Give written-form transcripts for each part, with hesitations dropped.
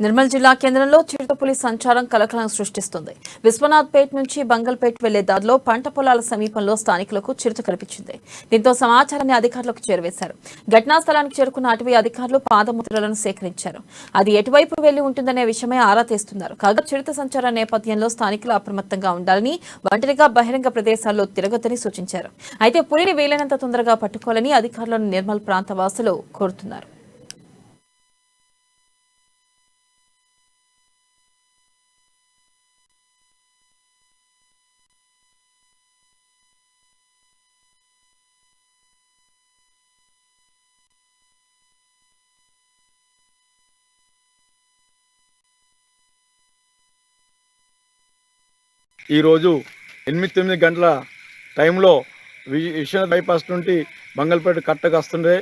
నిర్మల్ జిల్లా కేంద్రంలో చిరుతపులి సంచారం కలకలం సృష్టిస్తుంది. విశ్వనాథ్పేట్ నుంచి బంగల్పేట్ వెళ్లే దారిలో పంట పొలాల సమీపంలో స్థానికులకు చిరుత కనిపించింది. దీంతో సమాచారాన్ని అధికారులకు చేరవేశారు. ఘటనా స్థలానికి చేరుకున్న అటవీ అధికారులు పాదముద్రలను సేకరించారు. అది ఎటువైపు వెళ్లి ఉంటుందనే విషయమై ఆరా తీస్తున్నారు. కాగా చిరుత సంచారం నేపథ్యంలో స్థానికులు అప్రమత్తంగా ఉండాలని, ఒంటరిగా బహిరంగ ప్రదేశాల్లో తిరగొద్దని సూచించారు. అయితే పులిని వీలైనంత తొందరగా పట్టుకోవాలని అధికారులను నిర్మల్ ప్రాంత వాసులు కోరుతున్నారు. ఈరోజు 8-9 గంటల టైంలో విశ్వనాథ్ బైపాస్ నుండి బంగల్పేట కట్టకు వస్తుండే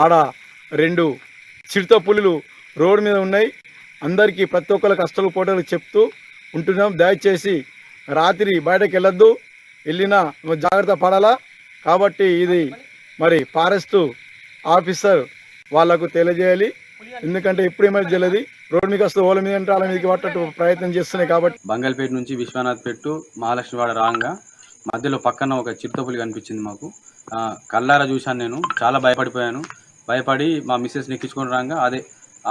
ఆడ 2 చిరుత పులులు రోడ్డు మీద ఉన్నాయి. అందరికీ ప్రతి ఒక్కరి కష్టాలు పోటలు చెప్తూ ఉంటున్నాం. దయచేసి రాత్రి బయటకు వెళ్ళొద్దు, వెళ్ళినా జాగ్రత్త పడాలా. కాబట్టి ఇది మరి ఫారెస్ట్ ఆఫీసర్ వాళ్ళకు తెలియజేయాలి. ఎందుకంటే ఇప్పుడేమైనా తెలియదు, రోడ్డు మీకు వస్తే ఓల మీద అంటే వాళ్ళ మీదకి పట్టట్టు ప్రయత్నం చేస్తున్నాయి. కాబట్టి బంగల్పేట నుంచి విశ్వనాథ్పేట మహాలక్ష్మివాడ రాంగా మధ్యలో పక్కన ఒక చిరుతపులి కనిపించింది. మాకు కల్లారా చూశాను. నేను చాలా భయపడిపోయాను. భయపడి మా మిస్సెస్ని ఎక్కించుకొని రాగా అదే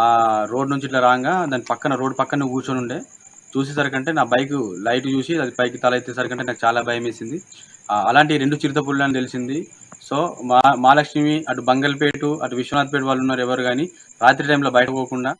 ఆ రోడ్ నుంచి ఇట్లా రాగా దాని పక్కన రోడ్ పక్కన కూర్చొని ఉండే. చూసేసరికంటే నా బైక్ లైట్ చూసి అది పైకి తల ఎత్తేసరికంటే నాకు చాలా భయం వేసింది. అలాంటి 2 చిరుతపుళ్ళు అని తెలిసింది. సో మహాలక్ష్మి అటు బంగల్పేట అటు విశ్వనాథ్పేట వాళ్ళు ఉన్నారు ఎవరు కానీ రాత్రి టైంలో బయట పోకుండా